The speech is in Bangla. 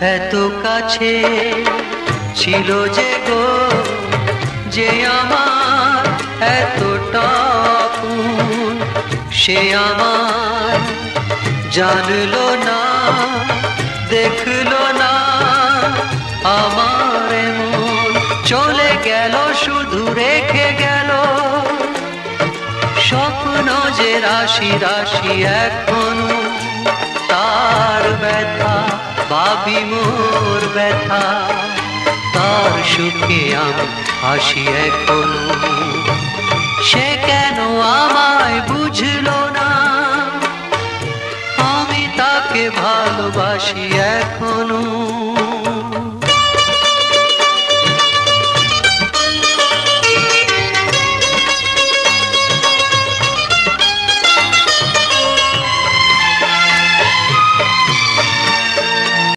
এত কাছে ছিল যে গো, যে আমার এতটা আপন, সে আমার জানলো না, দেখলো না আমার এমন। চলে গেল শুধু রেখে গেল স্বপ্ন যে রাশি রাশি এখনো, তার ব্যথা ভাবি মোর ব্যথা, তার সুখে আমি হাসি এখনো। সে কেন আমায় বুঝলো না, আমি তাকে ভালোবাসি এখনো।